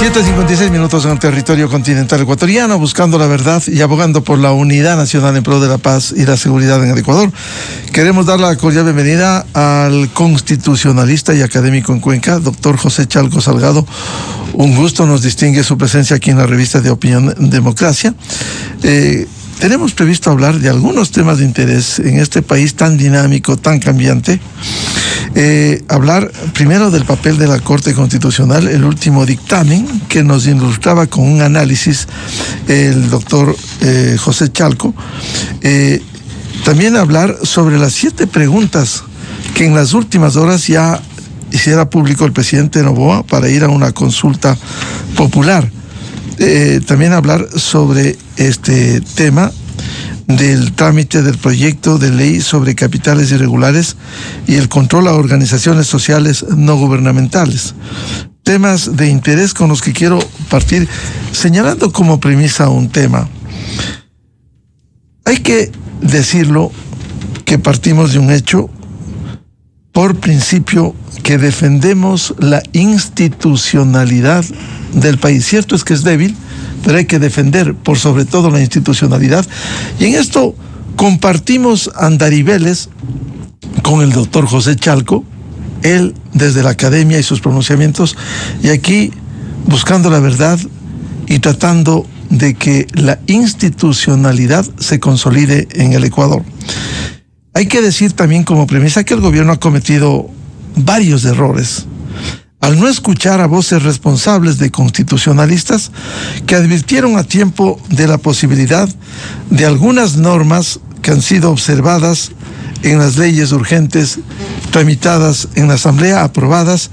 7:56 en el territorio continental ecuatoriano, buscando la verdad y abogando por la unidad nacional en pro de la paz y la seguridad en el Ecuador. Queremos dar la cordial bienvenida al constitucionalista y académico en Cuenca, doctor José Chalco Salgado. Un gusto, nos distingue su presencia aquí en la revista de Opinión Democracia. Tenemos previsto hablar de algunos temas de interés en este país tan dinámico, tan cambiante. Hablar primero del papel de la Corte Constitucional, el último dictamen que nos ilustraba con un análisis el doctor José Chalco. También hablar sobre las 7 preguntas que en las últimas horas ya hiciera público el presidente Noboa para ir a una consulta popular. También hablar sobre este tema del trámite del proyecto de ley sobre capitales irregulares y el control a organizaciones sociales no gubernamentales. Temas de interés con los que quiero partir, señalando como premisa un tema. Hay que decirlo que partimos de un hecho, por principio, que defendemos la institucionalidad del país. Cierto es que es débil, pero hay que defender por sobre todo la institucionalidad. Y en esto compartimos andariveles con el doctor José Chalco, él desde la academia y sus pronunciamientos, y aquí buscando la verdad y tratando de que la institucionalidad se consolide en el Ecuador. Hay que decir también como premisa que el gobierno ha cometido varios errores al no escuchar a voces responsables de constitucionalistas que advirtieron a tiempo de la posibilidad de algunas normas que han sido observadas en las leyes urgentes tramitadas en la Asamblea, aprobadas,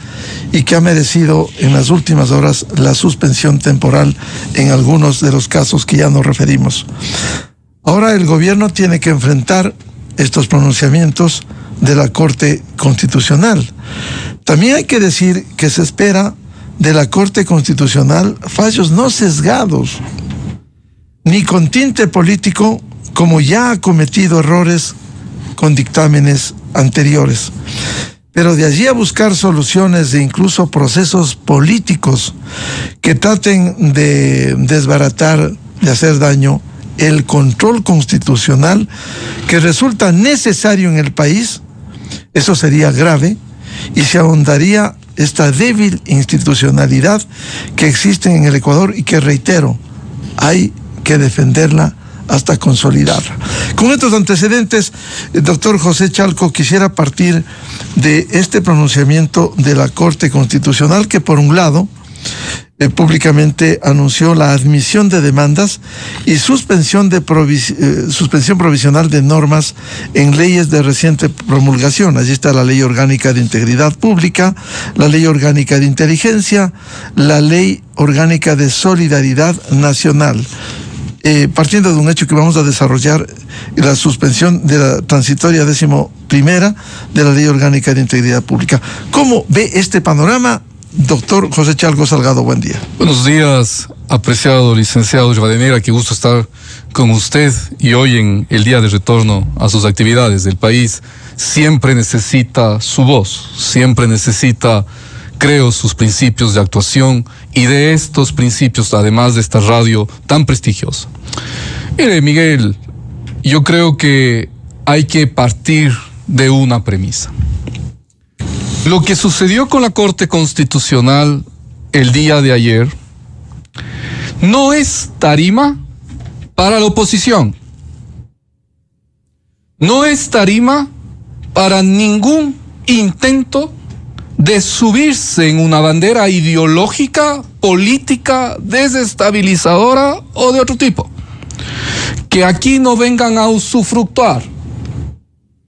y que ha merecido en las últimas horas la suspensión temporal en algunos de los casos que ya nos referimos. Ahora el gobierno tiene que enfrentar estos pronunciamientos de la Corte Constitucional. También hay que decir que se espera de la Corte Constitucional fallos no sesgados, ni con tinte político, como ya ha cometido errores con dictámenes anteriores. Pero de allí a buscar soluciones e incluso procesos políticos que traten de desbaratar, de hacer daño, el control constitucional que resulta necesario en el país, eso sería grave y se ahondaría esta débil institucionalidad que existe en el Ecuador y que, reitero, hay que defenderla hasta consolidarla. Con estos antecedentes, el doctor José Chalco, quisiera partir de este pronunciamiento de la Corte Constitucional que, por un lado, públicamente anunció la admisión de demandas y suspensión provisional de normas en leyes de reciente promulgación. Allí está la Ley Orgánica de Integridad Pública, la Ley Orgánica de Inteligencia, la Ley Orgánica de Solidaridad Nacional. Partiendo de un hecho que vamos a desarrollar, la suspensión de la transitoria 11ª de la Ley Orgánica de Integridad Pública. ¿Cómo ve este panorama? Doctor José Chalco Salgado, buen día. Buenos días, apreciado licenciado Rivadeneira, qué gusto estar con usted y hoy en el día de retorno a sus actividades. El país siempre necesita su voz, siempre necesita, creo, sus principios de actuación y de estos principios, además de esta radio tan prestigiosa. Mire, Miguel, yo creo que hay que partir de una premisa. Lo que sucedió con la Corte Constitucional el día de ayer no es tarima para la oposición. No es tarima para ningún intento de subirse en una bandera ideológica, política, desestabilizadora o de otro tipo. Que aquí no vengan a usufructuar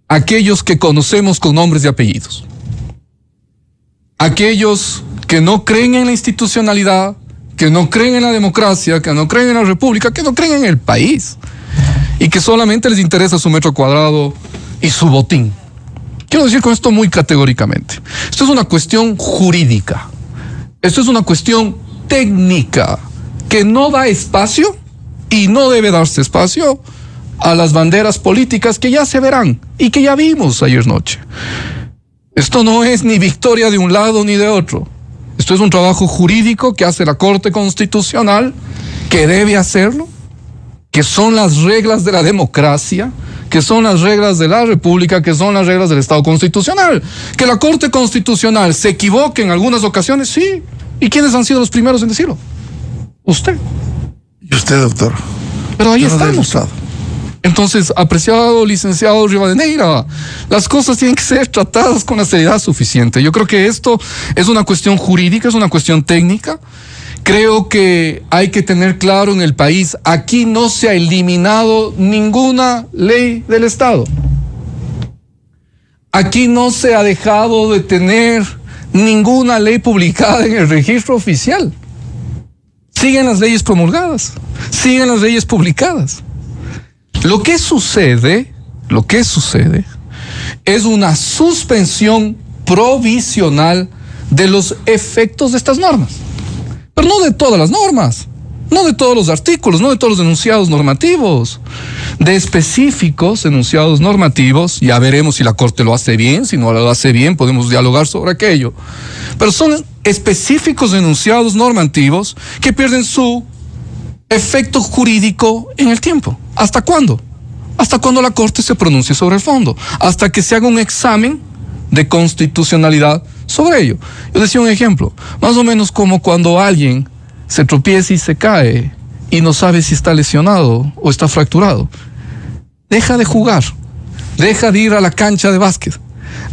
aquellos que conocemos con nombres y apellidos. Aquellos que no creen en la institucionalidad, que no creen en la democracia, que no creen en la república, que no creen en el país y que solamente les interesa su metro cuadrado y su botín. Quiero decir con esto muy categóricamente. Esto es una cuestión jurídica. Esto es una cuestión técnica que no da espacio y no debe darse espacio a las banderas políticas que ya se verán y que ya vimos ayer noche. Esto no es ni victoria de un lado ni de otro. Esto es un trabajo jurídico que hace la Corte Constitucional, que debe hacerlo, que son las reglas de la democracia, que son las reglas de la República, que son las reglas del Estado constitucional. Que la Corte Constitucional se equivoque en algunas ocasiones, sí. ¿Y quiénes han sido los primeros en decirlo? Usted. Y usted, doctor. Pero ahí estamos. Entonces, apreciado licenciado Rivadeneira, las cosas tienen que ser tratadas con la seriedad suficiente. Yo creo que esto es una cuestión jurídica, es una cuestión técnica. Creo que hay que tener claro en el país, aquí no se ha eliminado ninguna ley del Estado. Aquí no se ha dejado de tener ninguna ley publicada en el registro oficial. Siguen las leyes promulgadas, siguen las leyes publicadas. Lo que sucede es una suspensión provisional de los efectos de estas normas. Pero no de todas las normas, no de todos los artículos, no de todos los enunciados normativos. De específicos enunciados normativos, ya veremos si la Corte lo hace bien, si no lo hace bien, podemos dialogar sobre aquello. Pero son específicos enunciados normativos que pierden su efecto jurídico en el tiempo. ¿Hasta cuándo? Hasta cuando la Corte se pronuncie sobre el fondo, hasta que se haga un examen de constitucionalidad sobre ello. Yo decía un ejemplo, más o menos como cuando alguien se tropieza y se cae y no sabe si está lesionado o está fracturado. Deja de jugar, deja de ir a la cancha de básquet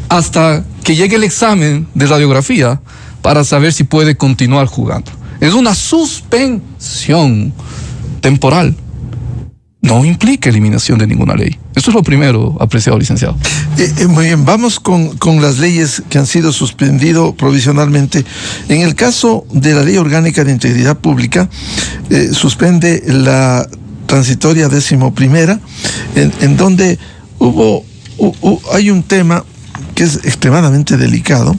hasta que llegue el examen de radiografía para saber si puede continuar jugando. Es una suspensión temporal. No implica eliminación de ninguna ley. Esto es lo primero, apreciado licenciado. Muy bien, vamos con las leyes que han sido suspendidas provisionalmente. En el caso de la Ley Orgánica de Integridad Pública, suspende la transitoria 11ª, en donde hay un tema que es extremadamente delicado,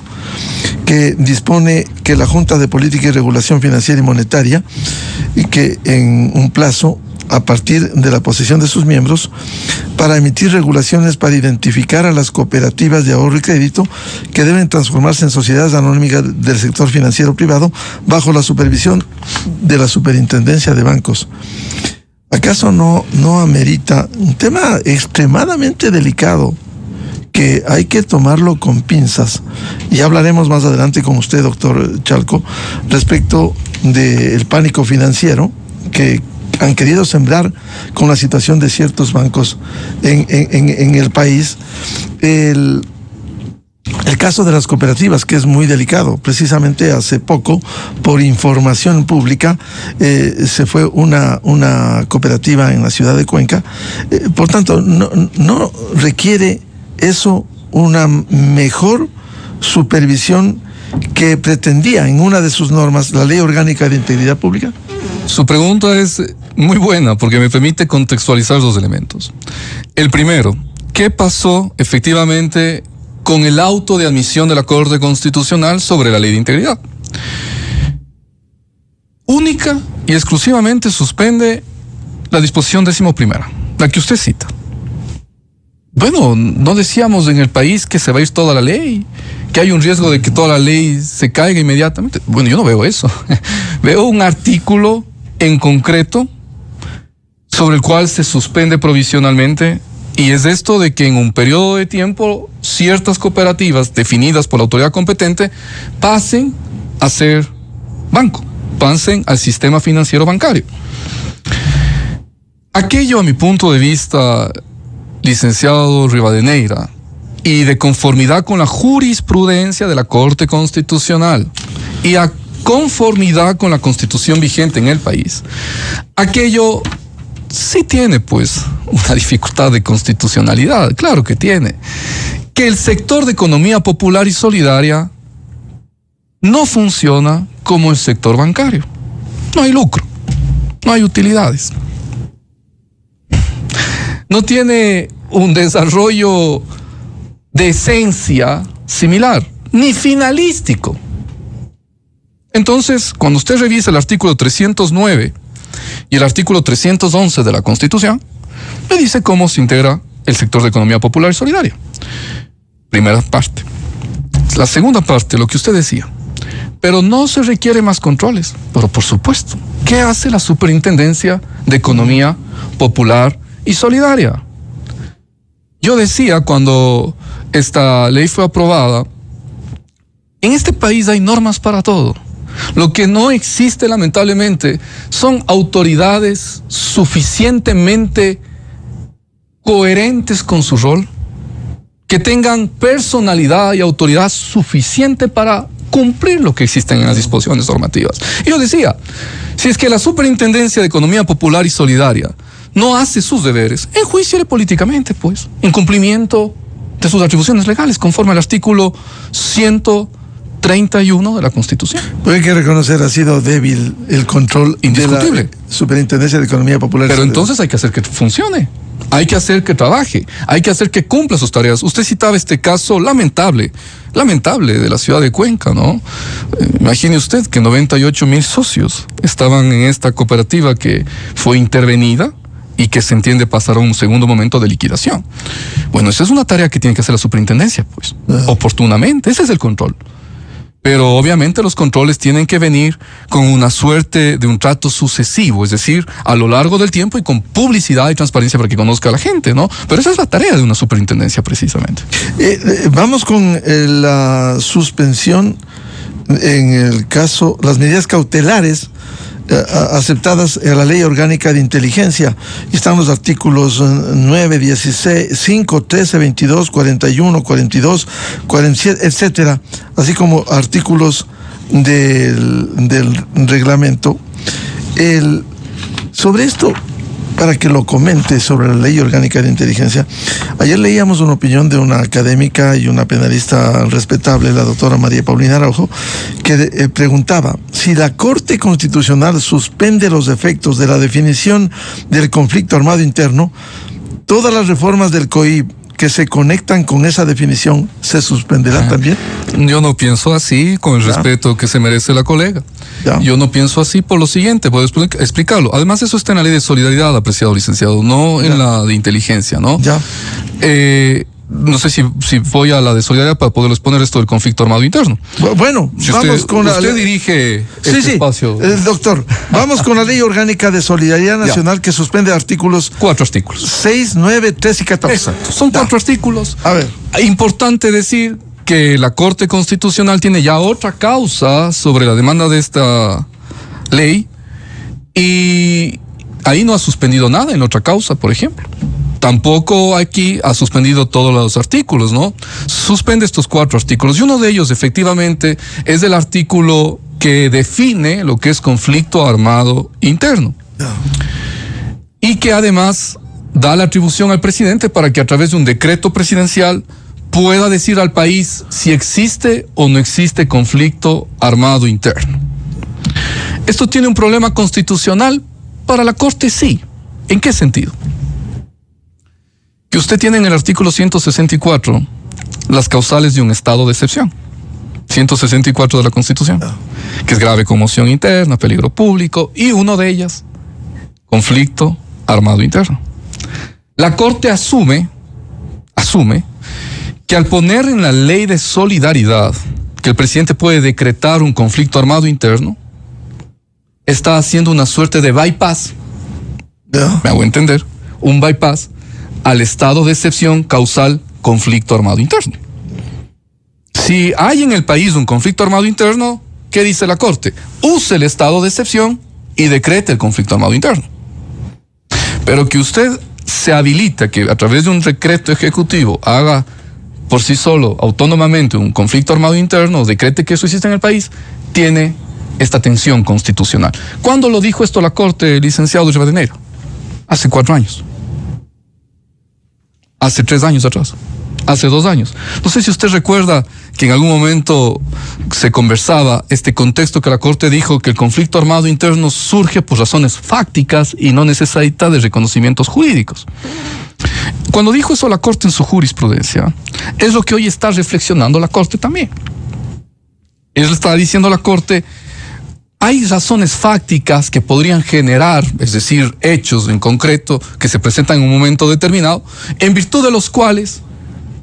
que dispone que la Junta de Política y Regulación Financiera y Monetaria, y que en un plazo a partir de la posesión de sus miembros, para emitir regulaciones para identificar a las cooperativas de ahorro y crédito que deben transformarse en sociedades anónimas del sector financiero privado bajo la supervisión de la Superintendencia de Bancos. ¿Acaso no amerita un tema extremadamente delicado que hay que tomarlo con pinzas? Y hablaremos más adelante con usted, doctor Chalco, respecto del pánico financiero que han querido sembrar con la situación de ciertos bancos en el país. El caso de las cooperativas, que es muy delicado. Precisamente hace poco, por información pública, se fue una cooperativa en la ciudad de Cuenca. Por tanto, no requiere eso una mejor supervisión que pretendía en una de sus normas la Ley Orgánica de Integridad Pública. Su pregunta es muy buena porque me permite contextualizar dos elementos. El primero, ¿qué pasó efectivamente con el auto de admisión de la Corte Constitucional sobre la Ley de Integridad? Única y exclusivamente suspende la disposición 11ª, la que usted cita. Bueno, no decíamos en el país que se va a ir toda la ley, que hay un riesgo de que toda la ley se caiga inmediatamente. Bueno, yo no veo eso. Veo un artículo en concreto sobre el cual se suspende provisionalmente, y es esto de que en un periodo de tiempo ciertas cooperativas definidas por la autoridad competente pasen a ser banco, pasen al sistema financiero bancario. Aquello, a mi punto de vista, licenciado Rivadeneira, y de conformidad con la jurisprudencia de la Corte Constitucional y a conformidad con la Constitución vigente en el país, aquello sí tiene pues una dificultad de constitucionalidad, claro que tiene. Que el sector de economía popular y solidaria no funciona como el sector bancario. No hay lucro, no hay utilidades. No tiene un desarrollo de esencia similar, ni finalístico. Entonces, cuando usted revisa el artículo 309 y el artículo 311 de la Constitución, le dice cómo se integra el sector de economía popular y solidaria. Primera parte. La segunda parte, lo que usted decía, pero no se requiere más controles. Pero por supuesto, ¿qué hace la Superintendencia de Economía Popular y Solidaria? Yo decía cuando esta ley fue aprobada, en este país hay normas para todo. Lo que no existe, lamentablemente, son autoridades suficientemente coherentes con su rol, que tengan personalidad y autoridad suficiente para cumplir lo que existen en las disposiciones normativas. Y yo decía, si es que la Superintendencia de Economía Popular y Solidaria no hace sus deberes, enjuíciele políticamente, pues, en cumplimiento de sus atribuciones legales, conforme al artículo 131 de la Constitución. Pero hay que reconocer, ha sido débil el control indiscutible de la Superintendencia de Economía Popular. Pero entonces hay que hacer que funcione, hay que hacer que trabaje, hay que hacer que cumpla sus tareas. Usted citaba este caso lamentable de la ciudad de Cuenca, ¿no? Imagine usted que 98,000 socios estaban en esta cooperativa que fue intervenida y que se entiende pasar a un segundo momento de liquidación. Bueno, esa es una tarea que tiene que hacer la superintendencia, pues, oportunamente. Ese es el control. Pero obviamente los controles tienen que venir con una suerte de un trato sucesivo, es decir, a lo largo del tiempo y con publicidad y transparencia para que conozca a la gente, ¿no? Pero esa es la tarea de una superintendencia, precisamente. Vamos con la suspensión en el caso, las medidas cautelares aceptadas en la Ley Orgánica de Inteligencia. Están los artículos 9, 16, 5, 13, 22, 41, 42, 47, etcétera, así como artículos del reglamento. Sobre esto, para que lo comente sobre la Ley Orgánica de Inteligencia, ayer leíamos una opinión de una académica y una penalista respetable, la doctora María Paulina Araujo, que preguntaba si la Corte Constitucional suspende los efectos de la definición del conflicto armado interno, todas las reformas del COIP que se conectan con esa definición se suspenderán también. Yo no pienso así, con el respeto que se merece la colega. Yo no pienso así por lo siguiente, puedo explicarlo. Además, eso está en la Ley de Solidaridad, apreciado licenciado, no en la de Inteligencia, ¿no? No sé si voy a la de Solidaridad para poderles poner esto del conflicto armado interno. Bueno, si vamos con la... Usted dirige este espacio. Doctor, vamos con la Ley Orgánica de Solidaridad Nacional que suspende artículos... 4 artículos. 6, 9, 13 y 14. Exacto, son 4 artículos. A ver. Importante decir que la Corte Constitucional tiene ya otra causa sobre la demanda de esta ley y ahí no ha suspendido nada en otra causa, por ejemplo. Tampoco aquí ha suspendido todos los artículos, ¿no? Suspende estos 4 artículos y uno de ellos efectivamente es el artículo que define lo que es conflicto armado interno. Y que además da la atribución al presidente para que a través de un decreto presidencial pueda decir al país si existe o no existe conflicto armado interno. ¿Esto tiene un problema constitucional? Para la Corte sí. ¿En qué sentido? Que usted tiene en el artículo 164 las causales de un estado de excepción. 164 de la Constitución, que es grave conmoción interna, peligro público, y uno de ellas, conflicto armado interno. La Corte asume que al poner en la Ley de Solidaridad que el presidente puede decretar un conflicto armado interno, está haciendo una suerte de bypass, me hago entender, un bypass al estado de excepción causal conflicto armado interno. Si hay en el país un conflicto armado interno, ¿qué dice la Corte? Use el estado de excepción y decrete el conflicto armado interno. Pero que usted se habilita que a través de un decreto ejecutivo haga por sí solo, autónomamente, un conflicto armado interno, o decrete que eso existe en el país, tiene esta tensión constitucional. ¿Cuándo lo dijo esto la Corte, licenciado Rivadeneira? Hace 4 años. Hace 3 años atrás, hace 2 años. No sé si usted recuerda que en algún momento se conversaba este contexto que la Corte dijo que el conflicto armado interno surge por razones fácticas y no necesita de reconocimientos jurídicos. Cuando dijo eso la Corte en su jurisprudencia, es lo que hoy está reflexionando la Corte también. Él está diciendo a la Corte, hay razones fácticas que podrían generar, es decir, hechos en concreto que se presentan en un momento determinado, en virtud de los cuales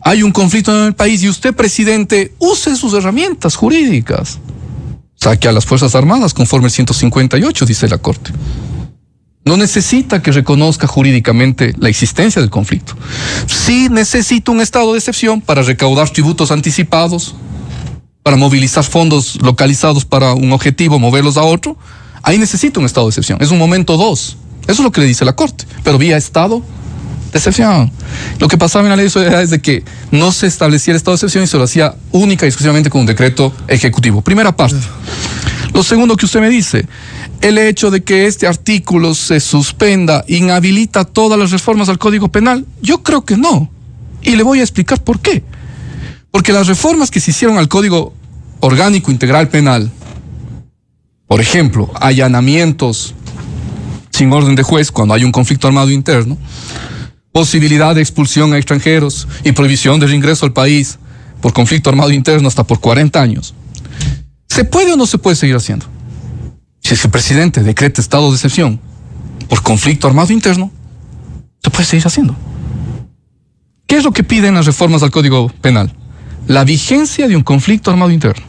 hay un conflicto en el país y usted, presidente, use sus herramientas jurídicas. Saque a las Fuerzas Armadas conforme el 158, dice la Corte. No necesita que reconozca jurídicamente la existencia del conflicto. Sí necesita un estado de excepción para recaudar tributos anticipados, para movilizar fondos localizados para un objetivo, moverlos a otro. Ahí necesita un estado de excepción. Es un momento 2. Eso es lo que le dice la Corte. Pero vía estado de excepción. Lo que pasaba en la ley de solidaridad es de que no se establecía el estado de excepción y se lo hacía única y exclusivamente con un decreto ejecutivo. Primera parte. Lo segundo que usted me dice, el hecho de que este artículo se suspenda inhabilita todas las reformas al Código Penal. Yo creo que no. Y le voy a explicar por qué. Porque las reformas que se hicieron al Código Orgánico Integral Penal, por ejemplo, allanamientos sin orden de juez cuando hay un conflicto armado interno, posibilidad de expulsión a extranjeros y prohibición de reingreso al país por conflicto armado interno hasta por 40 años. ¿Se puede o no se puede seguir haciendo? Si es que el presidente decreta estado de excepción por conflicto armado interno, se puede seguir haciendo. ¿Qué es lo que piden las reformas al Código Penal? La vigencia de un conflicto armado interno.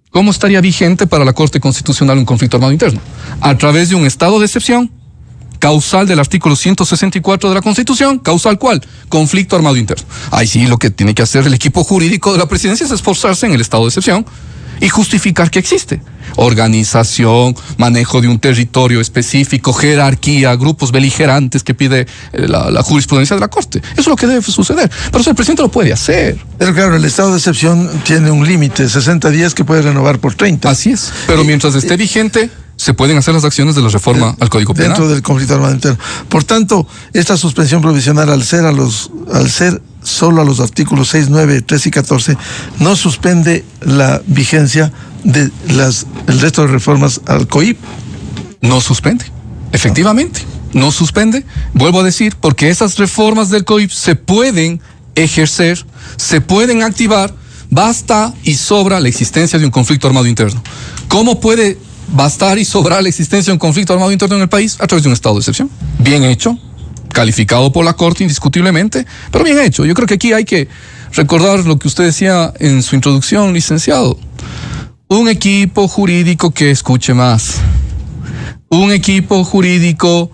¿Cómo estaría vigente para la Corte Constitucional un conflicto armado interno? A través de un estado de excepción, causal del artículo 164 de la Constitución, causal ¿cuál? Conflicto armado interno. Ahí sí lo que tiene que hacer el equipo jurídico de la presidencia es esforzarse en el estado de excepción y justificar que existe. Organización, manejo de un territorio específico, jerarquía, grupos beligerantes que pide la jurisprudencia de la Corte. Eso es lo que debe suceder. Pero eso el presidente lo puede hacer. Pero claro, el estado de excepción tiene un límite, 60 días que puede renovar por 30. Así es. Pero mientras esté vigente, se pueden hacer las acciones de la reforma al Código Penal. Dentro del conflicto armado interno. Por tanto, esta suspensión provisional, al ser solo a los artículos 6, 9, 13 y 14, no suspende la vigencia de el resto de reformas al COIP. No suspende, efectivamente, no suspende. Vuelvo a decir, porque esas reformas del COIP se pueden ejercer, se pueden activar, basta y sobra la existencia de un conflicto armado interno. ¿Cómo puede bastar y sobrar la existencia de un conflicto armado interno en el país? A través de un estado de excepción. Bien hecho, calificado por la Corte indiscutiblemente, pero bien hecho. Yo creo que aquí hay que recordar lo que usted decía en su introducción, licenciado. Un equipo jurídico que escuche más. Un equipo jurídico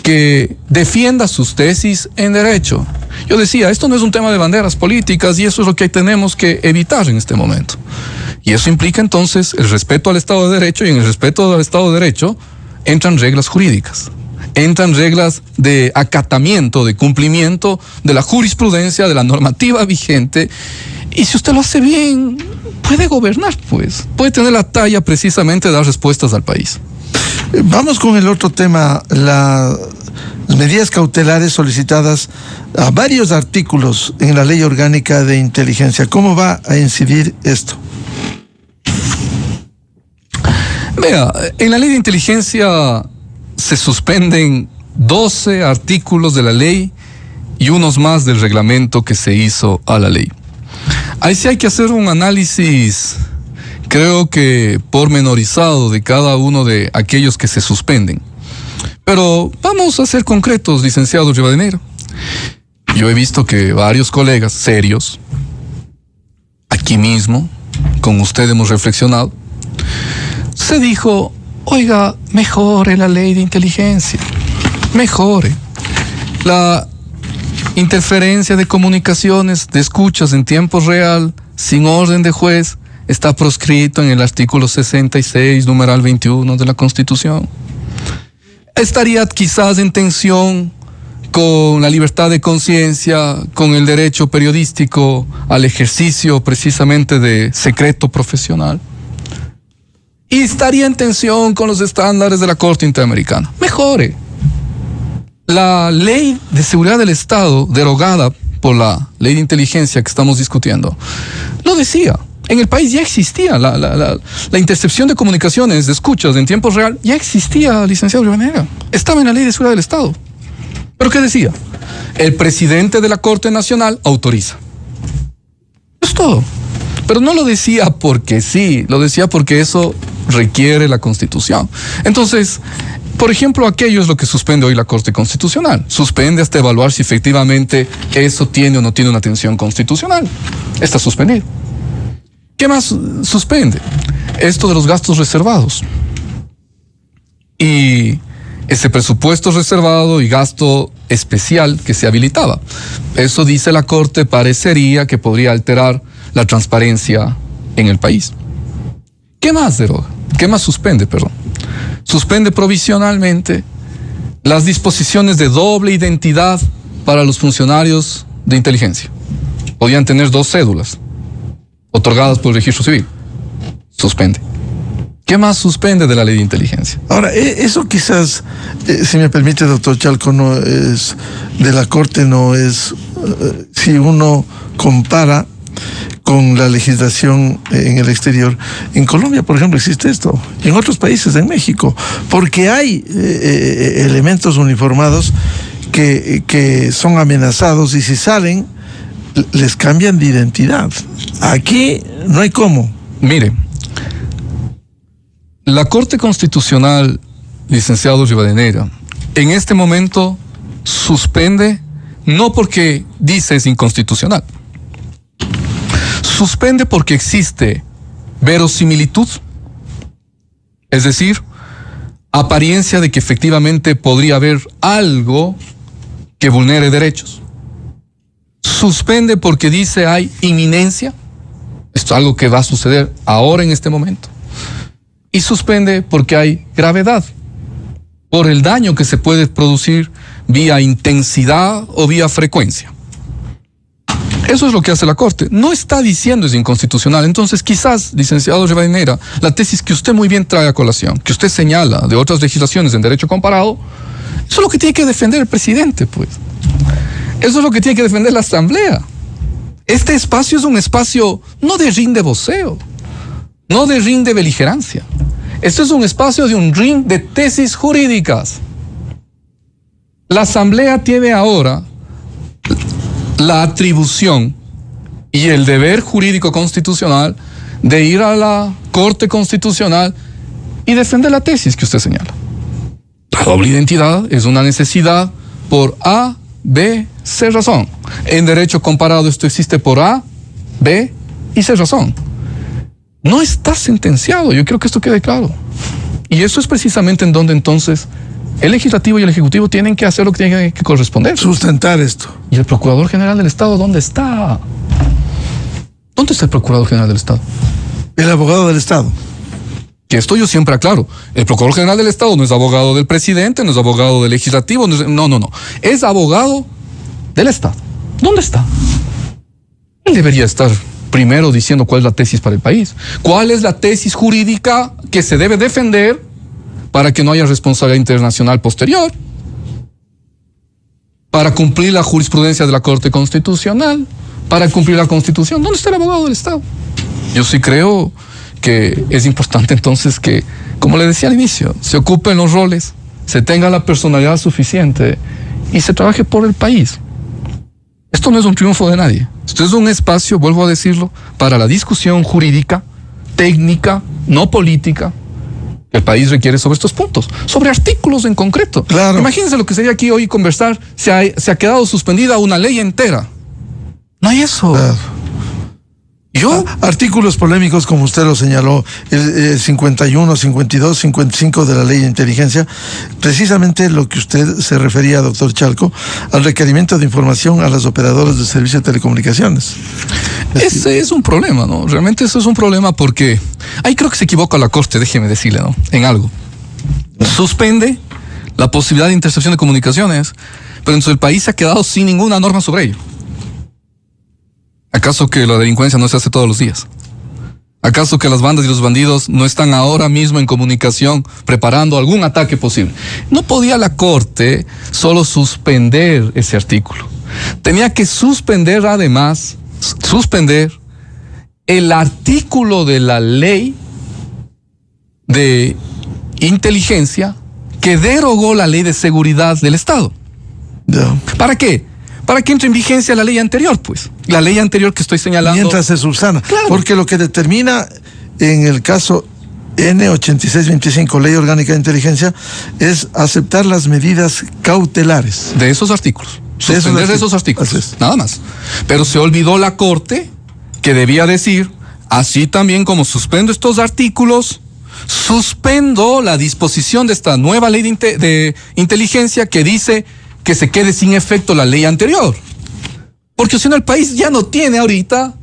que defienda sus tesis en derecho. Yo decía, esto no es un tema de banderas políticas y eso es lo que tenemos que evitar en este momento. Y eso implica entonces el respeto al Estado de Derecho, y en el respeto al Estado de Derecho entran reglas jurídicas. Entran reglas de acatamiento, de cumplimiento de la jurisprudencia, de la normativa vigente. Y si usted lo hace bien, puede gobernar, pues. Puede tener la talla precisamente de dar respuestas al país. Vamos con el otro tema, las medidas cautelares solicitadas a varios artículos en la Ley Orgánica de Inteligencia. ¿Cómo va a incidir esto? Vea, en la Ley de Inteligencia se suspenden 12 artículos de la ley y unos más del reglamento que se hizo a la ley. Ahí sí hay que hacer un análisis, creo que pormenorizado, de cada uno de aquellos que se suspenden. Pero vamos a ser concretos, licenciado Rivadeneira. Yo he visto que varios colegas serios, aquí mismo, con usted hemos reflexionado, se dijo, oiga, mejore la ley de inteligencia, mejore. La interferencia de comunicaciones, de escuchas en tiempo real, sin orden de juez, está proscrito en el artículo 66, numeral 21 de la Constitución. Estaría quizás en tensión con la libertad de conciencia, con el derecho periodístico al ejercicio precisamente de secreto profesional. Y estaría en tensión con los estándares de la Corte Interamericana. Mejore. La Ley de Seguridad del Estado, derogada por la Ley de Inteligencia que estamos discutiendo, lo decía. En el país ya existía la intercepción de comunicaciones, de escuchas en tiempo real, ya existía, licenciado Rivadeneira. Estaba en la Ley de Seguridad del Estado. ¿Pero qué decía? El presidente de la Corte Nacional autoriza. Es todo. Pero no lo decía porque sí, lo decía porque eso requiere la Constitución. Entonces, por ejemplo, aquello es lo que suspende hoy la Corte Constitucional. Suspende hasta evaluar si efectivamente eso tiene o no tiene una tensión constitucional. Está suspendido. ¿Qué más suspende? esto de los gastos reservados. Y ese presupuesto reservado y gasto especial que se habilitaba. Eso, dice la Corte, parecería que podría alterar la transparencia en el país. ¿Qué más deroga? ¿Qué más suspende, perdón? Suspende provisionalmente las disposiciones de doble identidad para los funcionarios de inteligencia. Podían tener 2 cédulas otorgadas por el registro civil. Suspende. ¿Qué más suspende de la ley de inteligencia? Ahora, eso quizás, si me permite, doctor Chalco, no es de la Corte, no es, si uno compara con la legislación en el exterior. En Colombia, por ejemplo, existe esto, y en otros países, en México, porque hay elementos uniformados que son amenazados y si salen, les cambian de identidad. Aquí no hay cómo. Mire, la Corte Constitucional, licenciado Rivadeneira, en este momento suspende, no porque dice es inconstitucional, suspende porque existe verosimilitud, es decir, apariencia de que efectivamente podría haber algo que vulnere derechos. Suspende porque dice hay inminencia, esto es algo que va a suceder ahora en este momento. Y suspende porque hay gravedad, por el daño que se puede producir vía intensidad o vía frecuencia. Eso es lo que hace la Corte. No está diciendo es inconstitucional. Entonces, quizás, licenciado Rivadeneira, la tesis que usted muy bien trae a colación, que usted señala de otras legislaciones en derecho comparado, eso es lo que tiene que defender el presidente, pues. Eso es lo que tiene que defender la Asamblea. Este espacio es un espacio no de ring de voceo, no de ring de beligerancia. Esto es un espacio de un ring de tesis jurídicas. La Asamblea tiene ahora la atribución y el deber jurídico constitucional de ir a la Corte Constitucional y defender la tesis que usted señala. La doble identidad es una necesidad por A, B, C razón. En derecho comparado esto existe por A, B y C razón. No está sentenciado, yo quiero que esto quede claro. Y eso es precisamente en donde entonces el legislativo y el ejecutivo tienen que hacer lo que tienen que corresponder. Sustentar esto. ¿Y el Procurador General del Estado dónde está? ¿Dónde está el Procurador General del Estado? El abogado del Estado. Que esto yo siempre aclaro. El Procurador General del Estado no es abogado del presidente, no es abogado del legislativo, no. Es abogado del Estado. ¿Dónde está? Él debería estar primero diciendo cuál es la tesis para el país. ¿Cuál es la tesis jurídica que se debe defender para que no haya responsabilidad internacional posterior? Para cumplir la jurisprudencia de la Corte Constitucional, para cumplir la Constitución. ¿Dónde está el abogado del Estado? Yo sí creo que es importante entonces que, como le decía al inicio, se ocupen los roles, se tenga la personalidad suficiente y se trabaje por el país. Esto no es un triunfo de nadie. Esto es un espacio, vuelvo a decirlo, para la discusión jurídica, técnica, no política, que el país requiere sobre estos puntos, sobre artículos en concreto. Claro. Imagínense lo que sería aquí hoy conversar, se ha quedado suspendida una ley entera. No hay eso. Claro. Artículos polémicos, como usted lo señaló, el 51, 52, 55 de la Ley de Inteligencia, precisamente lo que usted se refería, doctor Chalco, al requerimiento de información a las operadoras de servicios de telecomunicaciones. Ese es un problema, ¿no? Realmente eso es un problema porque ahí creo que se equivoca la Corte, déjeme decirle, ¿no? En algo. Suspende la posibilidad de intercepción de comunicaciones, pero entonces el país se ha quedado sin ninguna norma sobre ello. ¿Acaso que la delincuencia no se hace todos los días? ¿Acaso que las bandas y los bandidos no están ahora mismo en comunicación preparando algún ataque posible? No podía la Corte solo suspender ese artículo. Tenía que suspender además, el artículo de la ley de inteligencia que derogó la ley de seguridad del Estado. No. ¿Para qué? Para que entre en vigencia la ley anterior, pues. La ley anterior que estoy señalando. Mientras se subsana. Claro. Porque lo que determina en el caso N8625, Ley Orgánica de Inteligencia, es aceptar las medidas cautelares. De esos artículos. Suspender esos artículos. Nada más. Pero se olvidó la Corte que debía decir, así también como suspendo estos artículos, suspendo la disposición de esta nueva ley de inteligencia que dice que se quede sin efecto la ley anterior. Porque si no, el país ya no tiene ahorita,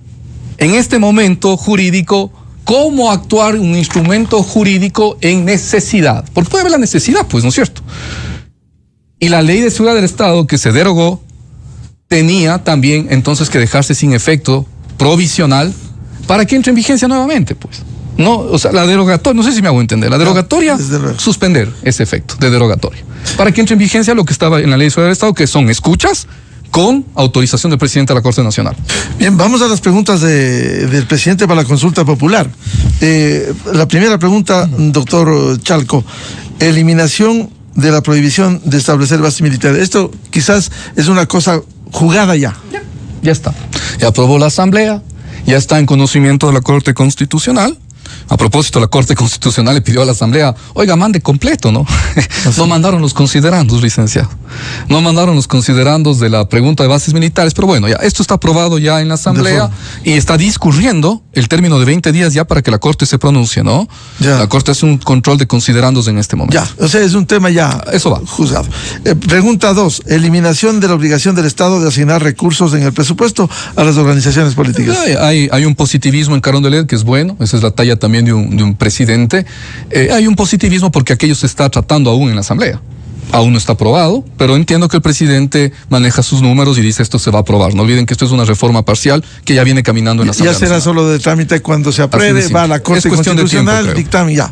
en este momento jurídico, cómo actuar un instrumento jurídico en necesidad. Porque puede haber la necesidad, pues, ¿no es cierto? Y la ley de seguridad del Estado que se derogó tenía también entonces que dejarse sin efecto provisional para que entre en vigencia nuevamente, pues. No, o sea, la derogatoria, no sé si me hago entender, la derogatoria, suspender ese efecto de derogatoria. Para que entre en vigencia lo que estaba en la ley de seguridad del Estado, que son escuchas con autorización del presidente de la Corte Nacional. Bien, vamos a las preguntas del presidente para la consulta popular. La primera pregunta, doctor Chalco, eliminación de la prohibición de establecer bases militares. Esto quizás es una cosa jugada ya. Ya está. Ya aprobó la Asamblea, ya está en conocimiento de la Corte Constitucional. A propósito, la Corte Constitucional le pidió a la Asamblea, oiga, mande completo, ¿no? No mandaron los considerandos, licenciado. No mandaron los considerandos de la pregunta de bases militares, pero bueno, ya esto está aprobado ya en la Asamblea y está discurriendo el término de 20 días ya para que la Corte se pronuncie, ¿no? Ya. La Corte hace un control de considerandos en este momento. Ya, o sea, es un tema ya eso va. Juzgado. Pregunta 2, eliminación de la obligación del Estado de asignar recursos en el presupuesto a las organizaciones políticas. Hay un positivismo en Carondelet que es bueno, esa es la talla también de un presidente. Hay un positivismo porque aquello se está tratando aún en la Asamblea. Aún no está aprobado, pero entiendo que el presidente maneja sus números y dice esto se va a aprobar. No olviden que esto es una reforma parcial que ya viene caminando en la Asamblea. Ya será solo de trámite cuando se apruebe, va a la Corte Constitucional, dictamen ya.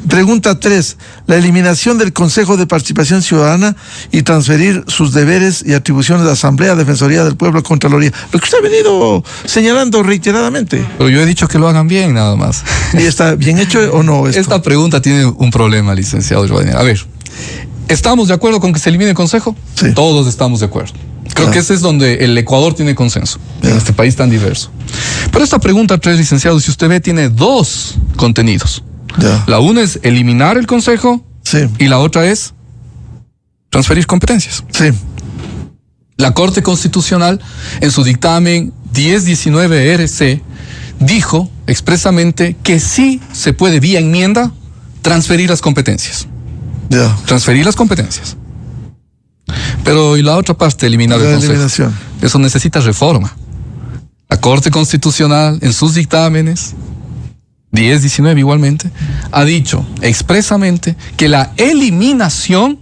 Pregunta 3, la eliminación del Consejo de Participación Ciudadana y transferir sus deberes y atribuciones de la Asamblea, Defensoría del Pueblo, Contraloría. Lo que usted ha venido señalando reiteradamente. Pero yo he dicho que lo hagan bien, nada más. ¿Y está bien hecho o no esto? Esta pregunta tiene un problema, licenciado Joaquín. A ver, ¿estamos de acuerdo con que se elimine el Consejo? Sí. Todos estamos de acuerdo. Creo que ese es donde el Ecuador tiene consenso, en este país tan diverso. Pero esta pregunta 3, licenciado, si usted ve, tiene dos contenidos. La una es eliminar el Consejo y la otra es transferir competencias. La Corte Constitucional, en su dictamen 1019 RC, dijo expresamente que sí se puede, vía enmienda, transferir las competencias. Transferir las competencias. Pero y la otra parte, eliminar el Consejo. Eso necesita reforma. La Corte Constitucional, en sus dictámenes, 10-19 igualmente, ha dicho expresamente que la eliminación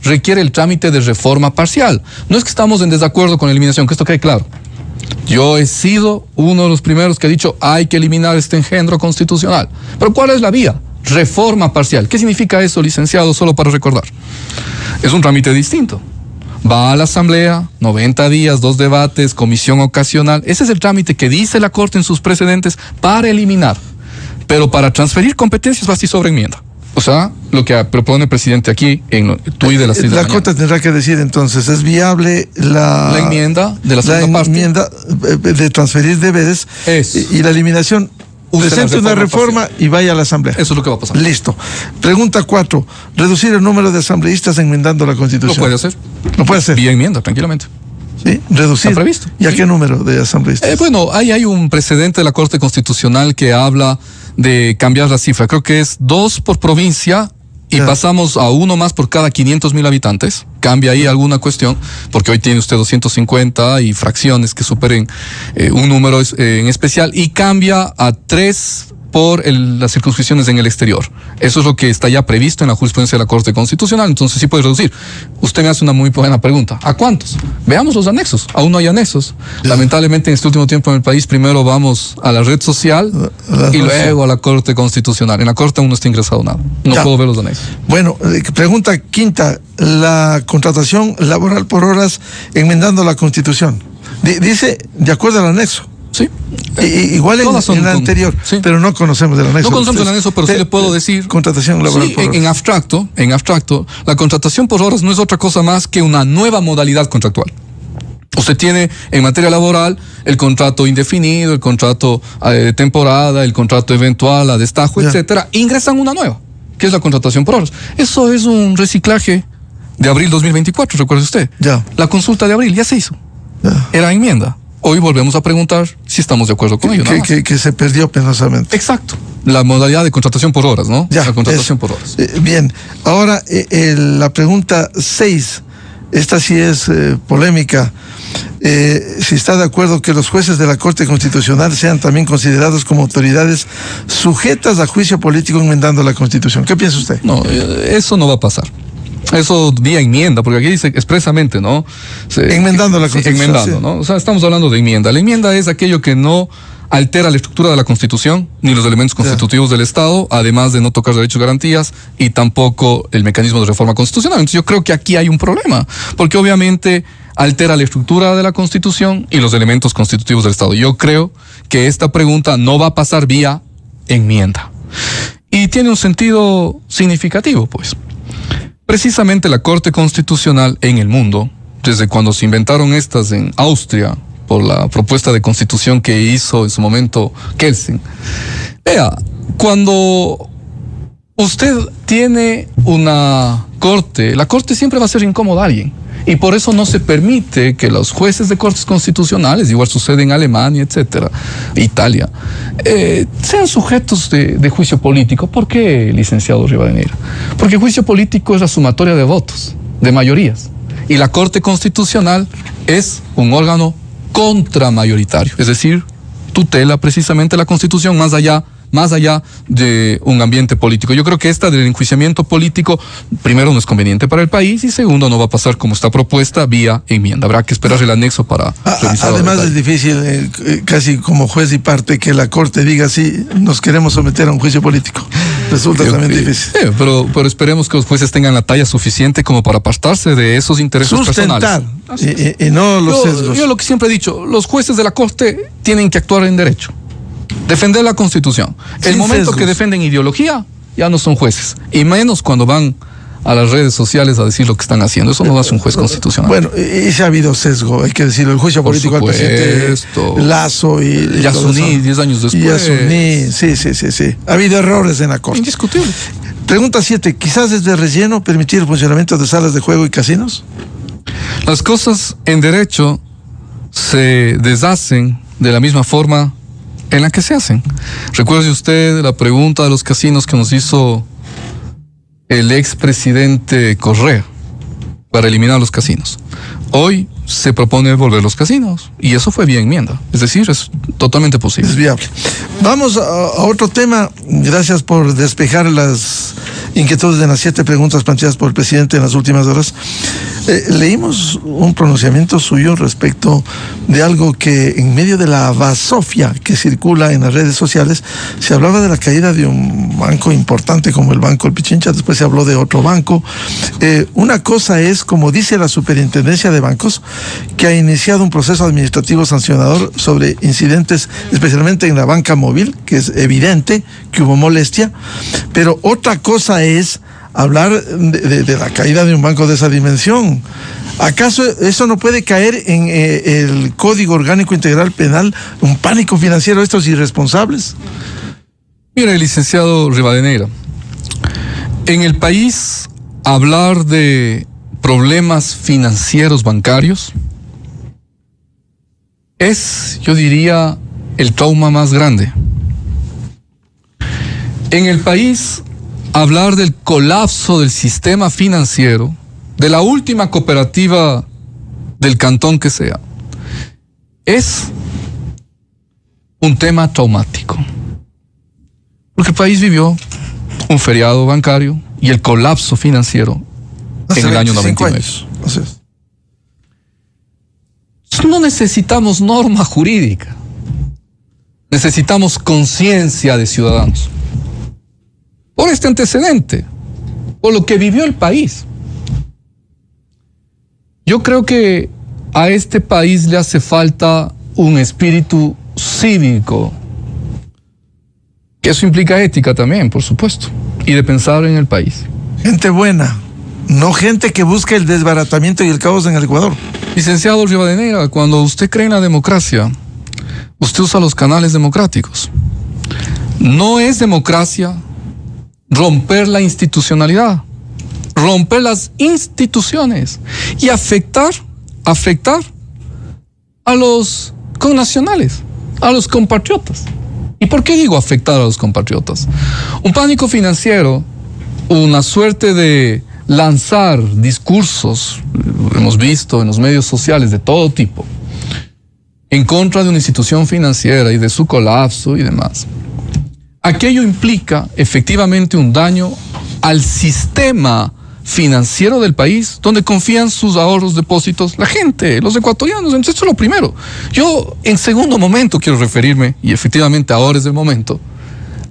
requiere el trámite de reforma parcial. No es que estamos en desacuerdo con la eliminación, que esto quede claro. Yo he sido uno de los primeros que ha dicho hay que eliminar este engendro constitucional. Pero ¿cuál es la vía? Reforma parcial. ¿Qué significa eso, licenciado? Solo para recordar. Es un trámite distinto. Va a la Asamblea, 90 días, 2 debates, comisión ocasional. Ese es el trámite que dice la Corte en sus precedentes para eliminar. Pero para transferir competencias va así sobre enmienda. O sea, lo que propone el presidente aquí en tuit de las 6 de la mañana. La Corte tendrá que decir entonces, ¿es viable la enmienda de la segunda parte? La enmienda de transferir deberes y la eliminación. Presente una reforma y vaya a la Asamblea. Eso es lo que va a pasar. Listo. Pregunta 4. Reducir el número de asambleístas enmendando la Constitución. Lo puede hacer. Lo puede hacer. Vía enmienda, tranquilamente. Sí, reducir. Está previsto. ¿Y a qué número de asambleístas? Bueno, hay un precedente de la Corte Constitucional que habla de cambiar la cifra. Creo que es 2 por provincia y pasamos a 1 más por cada 500,000 habitantes. Cambia ahí alguna cuestión, porque hoy tiene usted 250 y fracciones que superen un número en especial, y cambia a 3 por las circunscripciones en el exterior. Eso es lo que está ya previsto en la jurisprudencia de la Corte Constitucional, entonces sí puede reducir. Usted me hace una muy buena pregunta. ¿A cuántos? Veamos los anexos. Aún no hay anexos. Lamentablemente en este último tiempo en el país primero vamos a la red social y luego a la Corte Constitucional. En la Corte aún no está ingresado nada. No puedo ver los anexos. Bueno, pregunta 5, la contratación laboral por horas enmendando la Constitución. Dice, de acuerdo al anexo. Sí. Igual en la anterior, pero no conocemos el anexo. No conocemos el anexo, pero sí le puedo decir. Contratación laboral por horas. En abstracto, la contratación por horas no es otra cosa más que una nueva modalidad contractual. Usted tiene en materia laboral el contrato indefinido, el contrato de temporada, el contrato eventual, a destajo, etcétera. Ingresan una nueva, que es la contratación por horas. Eso es un reciclaje de abril 2024, recuerde usted. La consulta de abril ya se hizo. Era enmienda. Hoy volvemos a preguntar si estamos de acuerdo con ello. Que se perdió penosamente. Exacto. La modalidad de contratación por horas, ¿no? Ya, la contratación por horas. Bien. Ahora, la pregunta 6. Esta sí es polémica. Si está de acuerdo que los jueces de la Corte Constitucional sean también considerados como autoridades sujetas a juicio político enmendando la Constitución. ¿Qué piensa usted? No, eso no va a pasar. Eso vía enmienda, porque aquí dice expresamente, ¿no? Enmendando la Constitución. Enmendando, ¿no? O sea, estamos hablando de enmienda. La enmienda es aquello que no altera la estructura de la Constitución, ni los elementos constitutivos del Estado, además de no tocar derechos y garantías, y tampoco el mecanismo de reforma constitucional. Entonces yo creo que aquí hay un problema, porque obviamente altera la estructura de la Constitución y los elementos constitutivos del Estado. Yo creo que esta pregunta no va a pasar vía enmienda. Y tiene un sentido significativo, pues. Precisamente la Corte Constitucional en el mundo, desde cuando se inventaron estas en Austria, por la propuesta de constitución que hizo en su momento Kelsen. Vea, cuando usted tiene una corte, la corte siempre va a ser incómoda a alguien. Y por eso no se permite que los jueces de cortes constitucionales, igual sucede en Alemania, etcétera, Italia, sean sujetos de juicio político. ¿Por qué, licenciado Rivadeneira? Porque el juicio político es la sumatoria de votos, de mayorías. Y la Corte Constitucional es un órgano contramayoritario, es decir, tutela precisamente la Constitución más allá de un ambiente político. Yo creo que esta del enjuiciamiento político, primero, no es conveniente para el país, y segundo, no va a pasar como está propuesta vía enmienda. Habrá que esperar el anexo para revisar. Además es difícil, casi como juez y parte, que la Corte diga sí, nos queremos someter a un juicio político. Resulta también difícil. Pero esperemos que los jueces tengan la talla suficiente como para apartarse de esos intereses personales. Y no los sesgos. Yo lo que siempre he dicho, los jueces de la Corte tienen que actuar en derecho. Defender la Constitución. El momento que defienden ideología, ya no son jueces. Y menos cuando van a las redes sociales a decir lo que están haciendo. Eso no hace un juez constitucional. Bueno, y se ha habido sesgo, hay que decirlo. El juicio político al presidente Lasso y Yasuní, 10 años después. Yasuní, sí. Ha habido errores en la Corte. Indiscutible. Pregunta 7. ¿Quizás es de relleno permitir el funcionamiento de salas de juego y casinos? Las cosas en derecho se deshacen de la misma forma en la que se hacen. Recuerde usted la pregunta de los casinos que nos hizo el expresidente Correa para eliminar los casinos. Hoy se propone volver los casinos y eso fue vía enmienda. Es decir, es totalmente posible. Es viable. Vamos a otro tema. Gracias por despejar las inquietudes de las 7 preguntas planteadas por el presidente en las últimas horas. Leímos un pronunciamiento suyo respecto de algo que en medio de la basofia que circula en las redes sociales se hablaba de la caída de un banco importante como el Banco El Pichincha, después se habló de otro banco. Una cosa es, como dice la Superintendencia de Bancos, que ha iniciado un proceso administrativo sancionador sobre incidentes, especialmente en la banca móvil, que es evidente que hubo molestia, pero otra cosa es hablar de la caída de un banco de esa dimensión. ¿Acaso eso no puede caer en el Código Orgánico Integral Penal, un pánico financiero de estos irresponsables? Mire, licenciado Rivadeneira, en el país hablar de problemas financieros bancarios es, yo diría, el trauma más grande. En el país hablar del colapso del sistema financiero, de la última cooperativa del cantón que sea, es un tema traumático. Porque el país vivió un feriado bancario y el colapso financiero en el año 99. No necesitamos norma jurídica, necesitamos conciencia de ciudadanos. Por este antecedente, por lo que vivió el país. Yo creo que a este país le hace falta un espíritu cívico, que eso implica ética también, por supuesto, y de pensar en el país. Gente buena, no gente que busca el desbaratamiento y el caos en el Ecuador. Licenciado Rivadeneira, cuando usted cree en la democracia, usted usa los canales democráticos. No es democracia romper la institucionalidad, romper las instituciones y afectar a los con nacionales, a los compatriotas. ¿Y por qué digo afectar a los compatriotas? Un pánico financiero, una suerte de lanzar discursos, hemos visto en los medios sociales de todo tipo, en contra de una institución financiera y de su colapso y demás. Aquello implica efectivamente un daño al sistema financiero del país, donde confían sus ahorros, depósitos, la gente, los ecuatorianos. Entonces, esto es lo primero. Yo, en segundo momento, quiero referirme, y efectivamente ahora es el momento,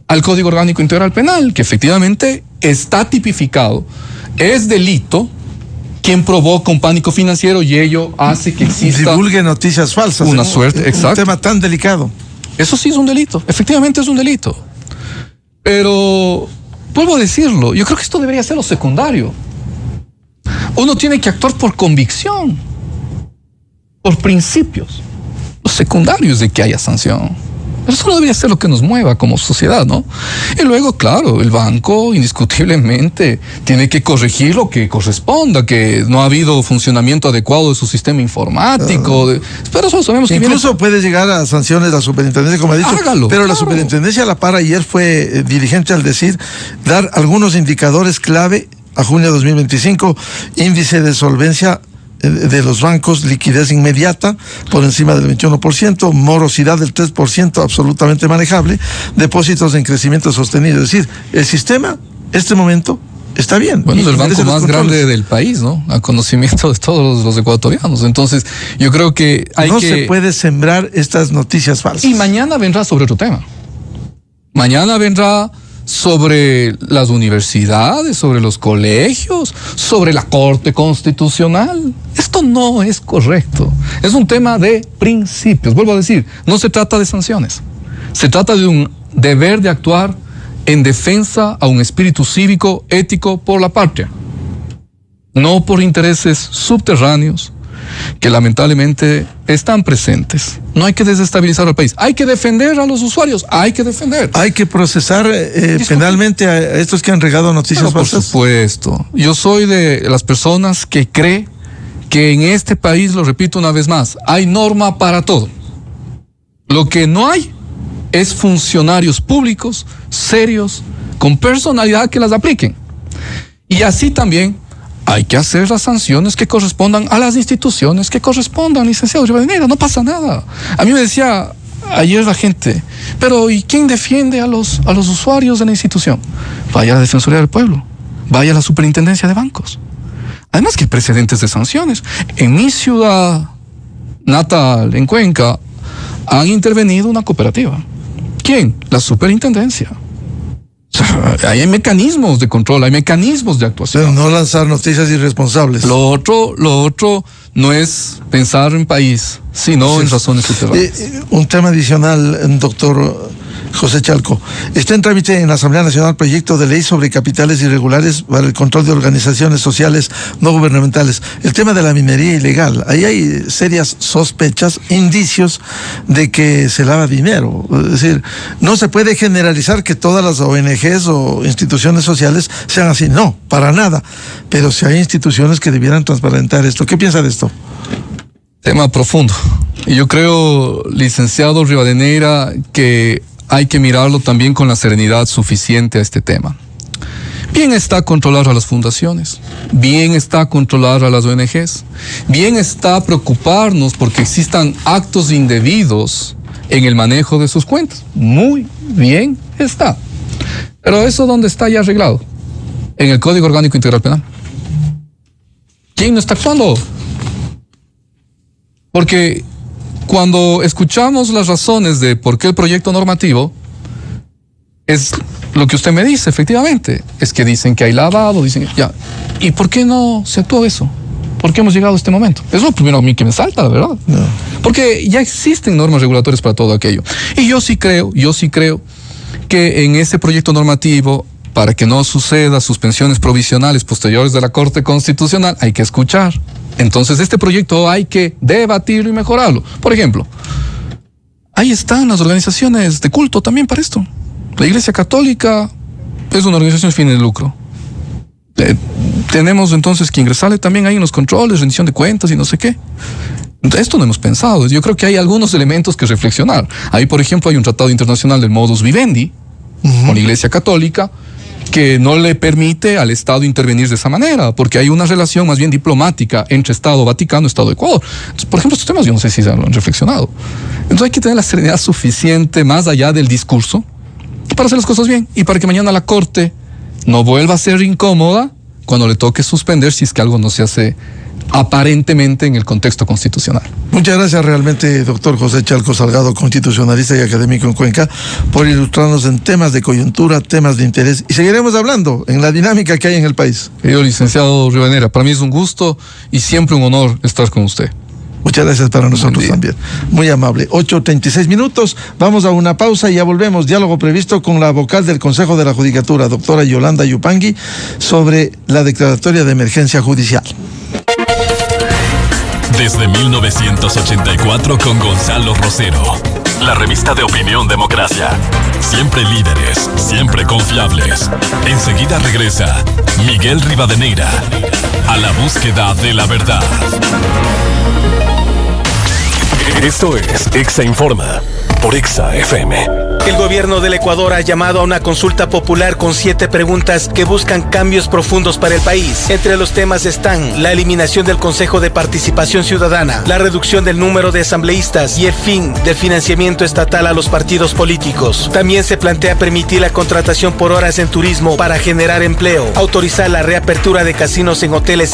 al Código Orgánico Integral Penal, que efectivamente está tipificado. Es delito quien provoca un pánico financiero y ello hace que exista... Divulgue noticias falsas. Una suerte, exacto. Un tema tan delicado. Eso sí es un delito, efectivamente es un delito. Pero, vuelvo a decirlo, yo creo que esto debería ser lo secundario. Uno tiene que actuar por convicción, por principios. Lo secundario es de que haya sanción. Eso no debería ser lo que nos mueva como sociedad, ¿no? Y luego, claro, el banco indiscutiblemente tiene que corregir lo que corresponda, que no ha habido funcionamiento adecuado de su sistema informático. Pero eso sabemos que incluso puede llegar a sanciones la superintendencia, como ha dicho. Hágalo, pero claro. La superintendencia a la par ayer fue diligente al decir, dar algunos indicadores clave a junio de 2025, índice de solvencia de los bancos, liquidez inmediata por encima del 21%, morosidad del 3%, absolutamente manejable, depósitos en crecimiento sostenido. Es decir, el sistema, este momento, está bien. Bueno, es el banco más grande del país, ¿no? A conocimiento de todos los ecuatorianos. Entonces, yo creo que no se puede sembrar estas noticias falsas. Y mañana vendrá sobre otro tema. Mañana vendrá sobre las universidades, sobre los colegios, sobre la Corte Constitucional. Esto no es correcto. Es un tema de principios. Vuelvo a decir, no se trata de sanciones. Se trata de un deber de actuar en defensa a un espíritu cívico, ético por la patria. No por intereses subterráneos que lamentablemente están presentes. No hay que desestabilizar al país. Hay que defender a los usuarios. Hay que defender. Hay que procesar penalmente a estos que han regado noticias falsas. Por supuesto. Yo soy de las personas que cree que en este país, lo repito una vez más, hay norma para todo. Lo que no hay es funcionarios públicos serios, con personalidad que las apliquen. Y así también hay que hacer las sanciones que correspondan a las instituciones que correspondan, licenciado Rivadeneira, no pasa nada. A mí me decía ayer la gente, pero ¿y quién defiende a los usuarios de la institución? Vaya a la Defensoría del Pueblo, vaya a la Superintendencia de Bancos. Además que hay precedentes de sanciones. En mi ciudad natal, en Cuenca, han intervenido una cooperativa. ¿Quién? La Superintendencia. O sea, hay mecanismos de control, hay mecanismos de actuación. Pero no lanzar noticias irresponsables. Lo otro no es pensar en país, sino en razones subterráneas. Un tema adicional, doctor José Chalco. Está en trámite en la Asamblea Nacional proyecto de ley sobre capitales irregulares para el control de organizaciones sociales no gubernamentales. El tema de la minería ilegal. Ahí hay serias sospechas, indicios de que se lava dinero. Es decir, no se puede generalizar que todas las ONGs o instituciones sociales sean así. No, para nada. Pero si hay instituciones que debieran transparentar esto. ¿Qué piensa de esto? Tema profundo. Y yo creo, licenciado Rivadeneira, que hay que mirarlo también con la serenidad suficiente a este tema. Bien está controlar a las fundaciones, bien está controlar a las ONGs, bien está preocuparnos porque existan actos indebidos en el manejo de sus cuentas. Muy bien está. Pero eso ¿dónde está ya arreglado? En el Código Orgánico Integral Penal. ¿Quién no está actuando? Porque cuando escuchamos las razones de por qué el proyecto normativo, es lo que usted me dice, efectivamente, es que dicen que hay lavado, dicen ya. ¿Y por qué no se actuó eso? ¿Por qué hemos llegado a este momento? Es lo primero a mí que me salta, la verdad. No. Porque ya existen normas regulatorias para todo aquello. Y yo sí creo que en ese proyecto normativo, para que no suceda suspensiones provisionales posteriores de la Corte Constitucional, hay que escuchar. Entonces, este proyecto hay que debatirlo y mejorarlo. Por ejemplo, ahí están las organizaciones de culto también para esto. La Iglesia Católica es una organización sin fines de lucro. Tenemos entonces que ingresarle también ahí en los controles, rendición de cuentas y no sé qué. Esto no hemos pensado. Yo creo que hay algunos elementos que reflexionar. Ahí, por ejemplo, hay un tratado internacional del modus vivendi con la Iglesia Católica que no le permite al Estado intervenir de esa manera, porque hay una relación más bien diplomática entre Estado Vaticano y Estado Ecuador. Entonces, por ejemplo, estos temas yo no sé si se han reflexionado. Entonces hay que tener la serenidad suficiente más allá del discurso para hacer las cosas bien y para que mañana la Corte no vuelva a ser incómoda cuando le toque suspender si es que algo no se hace aparentemente en el contexto constitucional. Muchas gracias realmente, doctor José Chalco Salgado, constitucionalista y académico en Cuenca, por ilustrarnos en temas de coyuntura, temas de interés, y seguiremos hablando en la dinámica que hay en el país. Querido licenciado Rivadeneira, para mí es un gusto y siempre un honor estar con usted. Muchas gracias para nosotros también. Muy amable. 8:36 minutos. Vamos a una pausa y ya volvemos. Diálogo previsto con la vocal del Consejo de la Judicatura, doctora Yolanda Yupangui, sobre la declaratoria de emergencia judicial. Desde 1984 con Gonzalo Rosero. La revista de opinión Democracia. Siempre líderes, siempre confiables. Enseguida regresa Miguel Rivadeneira a la búsqueda de la verdad. Esto es Exa Informa por Exa FM. El gobierno del Ecuador ha llamado a una consulta popular con 7 preguntas que buscan cambios profundos para el país. Entre los temas están la eliminación del Consejo de Participación Ciudadana, la reducción del número de asambleístas y el fin del financiamiento estatal a los partidos políticos. También se plantea permitir la contratación por horas en turismo para generar empleo, autorizar la reapertura de casinos en hoteles